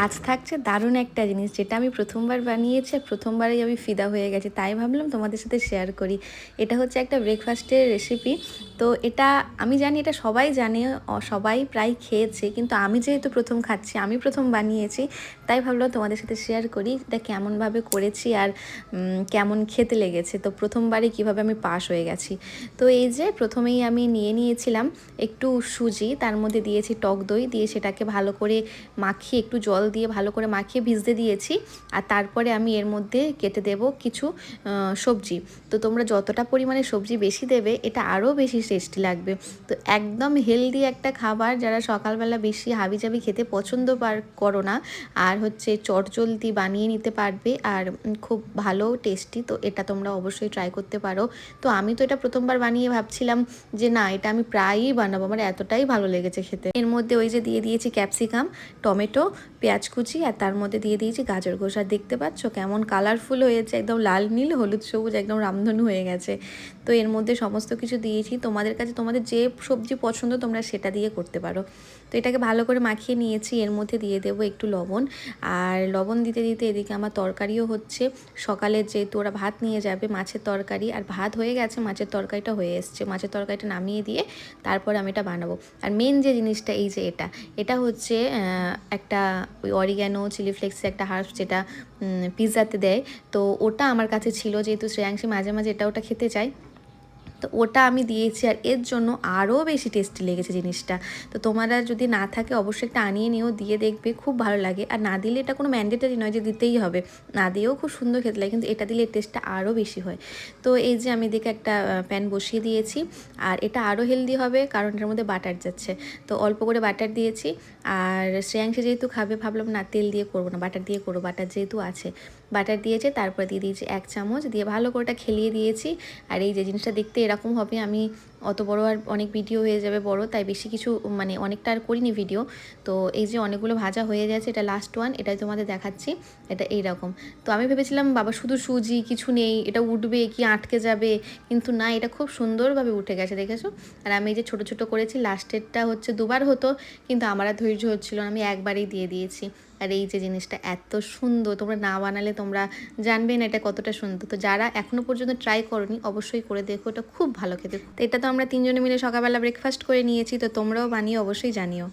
আজ থাকছে দারুণ একটা জিনিস, যেটা আমি প্রথমবার বানিয়েছি আর প্রথমবারেই আমি ফিদা হয়ে গেছি, তাই ভাবলাম তোমাদের সাথে শেয়ার করি। এটা হচ্ছে একটা ব্রেকফাস্টের রেসিপি। তো এটা আমি জানি, এটা সবাই জানে, সবাই প্রায় খেয়েছে, কিন্তু আমি যেহেতু প্রথম খাচ্ছি, আমি প্রথম বানিয়েছি, তাই ভাবলাম তোমাদের সাথে শেয়ার করি এটা কেমনভাবে করেছি আর কেমন খেতে লেগেছে। তো প্রথমবারই কিভাবে আমি পাস হয়ে গেছি। তো এই যে প্রথমেই আমি নিয়েছিলাম একটু সুজি, তার মধ্যে দিয়েছি টক দই দিয়ে, সেটাকে ভালো করে মাখিয়ে, একটু জল দিয়ে ভালো করে মাখিয়ে ভিজতে দিয়েছি। আর তারপরে আমি এর মধ্যে কেটে দেব কিছু সবজি। তো তোমরা যতটা পরিমাণে সবজি বেশি দেবে, এটা আরও বেশি টেস্টি লাগবে। তো একদম হেলদি একটা খাবার, যারা সকালবেলা বেশি হাবিজাবি খেতে পছন্দ করো না, আর হচ্ছে চটজলদি বানিয়ে নিতে পারবে, আর খুব ভালো টেস্টি। তো এটা তোমরা অবশ্যই ট্রাই করতে পারো। তো আমি তো এটা প্রথমবার বানিয়ে ভাবছিলাম যে না, এটা আমি প্রায়ই বানাবো, আমার এতটাই ভালো লেগেছে খেতে। এর মধ্যে ওই যে দিয়ে দিয়েছি ক্যাপসিকাম, টমেটো, পেঁয়াজ কুচি, আর তার মধ্যে দিয়ে দিয়েছি গাজর ঘোষ। আর দেখতে পাচ্ছ কেমন কালারফুল হয়েছে, একদম লাল নীল হলুদ সবুজ, একদম রামধনু হয়ে গেছে। তো এর মধ্যে সমস্ত কিছু দিয়েছি। তোমাদের কাছে তোমাদের যে সবজি পছন্দ তোমরা সেটা দিয়ে করতে পারো। তো এটাকে ভালো করে মাখিয়ে নিয়েছি। এর মধ্যে দিয়ে দেবো একটু লবণ, আর লবণ দিতে দিতে এদিকে আমার তরকারিও হচ্ছে। সকালে যেহেতু ওরা ভাত নিয়ে যাবে, মাছের তরকারি, আর ভাত হয়ে গেছে, মাছের তরকারিটা হয়ে এসছে। মাছের তরকারিটা নামিয়ে দিয়ে তারপর আমি এটা বানাবো। আর মেন যে জিনিসটা এই যে এটা হচ্ছে একটা ওই অরিগ্যানো চিলি ফ্লেক্সের একটা হার্বস, যেটা পিৎজাতে দেয়। তো ওটা আমার কাছে ছিল, যেহেতু শ্রেয়াংশী মাঝে মাঝে ওটা খেতে চায়, তো ওটা আমি দিয়েছি। আর এর জন্য আরও বেশি টেস্টি লেগেছে জিনিসটা। তো তোমরা যদি না থাকে অবশ্যই একটা আনিয়ে নিও, দিয়ে দেখবে খুব ভালো লাগে। আর না দিলে এটা কোনো ম্যান্ডেটারি নয় যে দিতেই হবে, না দিয়েও খুব সুন্দর খেতে লাগে, কিন্তু এটা দিলে টেস্টটা আরও বেশি হয়। তো এই যে আমি এদিকে একটা প্যান বসিয়ে দিয়েছি, আর এটা আরও হেলদি হবে কারণ এটার মধ্যে বাটার যাচ্ছে। তো অল্প করে বাটার দিয়েছি। আর শ্রেয়াংশী যেহেতু খাবে, ভাবলাম না তেল দিয়ে করবো না, বাটার দিয়ে করবো, বাটার যেহেতু আছে। বাটার দিয়েছে, তারপর দিয়ে দিয়েছি 1 চামচ, দিয়ে ভালো করে ওটা খেলিয়ে দিয়েছি। আর এই যে জিনিসটা দেখতে এরকম হবে, আমি অত বড় আর অনেক ভিডিও হয়ে যাবে বড়, তাই বেশি কিছু মানে অনেকটা আর করিনি ভিডিও। তো এই যে অনেকগুলো ভাজা হয়ে গেছে, এটা লাস্ট ওয়ান, এটাই তোমাদের দেখাচ্ছি। এটা এইরকম। তো আমি ভেবেছিলাম বাবা শুধু সুজি, কিছু নেই, এটা উঠবে কি আটকে যাবে, কিন্তু না, এটা খুব সুন্দরভাবে উঠে গেছে, দেখেছো। আর আমি এই যে ছোটো ছোটো করেছি, লাস্টেরটা হচ্ছে 2বার হতো, কিন্তু আমার আর ধৈর্য হচ্ছিল না, আমি একবারেই দিয়ে দিয়েছি। আর এই যে জিনিসটা এত সুন্দর, তোমরা না বানালে তোমরা জানবে না এটা কতটা সুন্দর। তো যারা এখনও পর্যন্ত ট্রাই করনি অবশ্যই করে দেখো, এটা খুব ভালো খেতে। তো এটা তো আমরা 3 জনে মিলে সকালবেলা ব্রেকফাস্ট করে নিয়েছি, তো তোমরাও বানিয়ে অবশ্যই জানিও।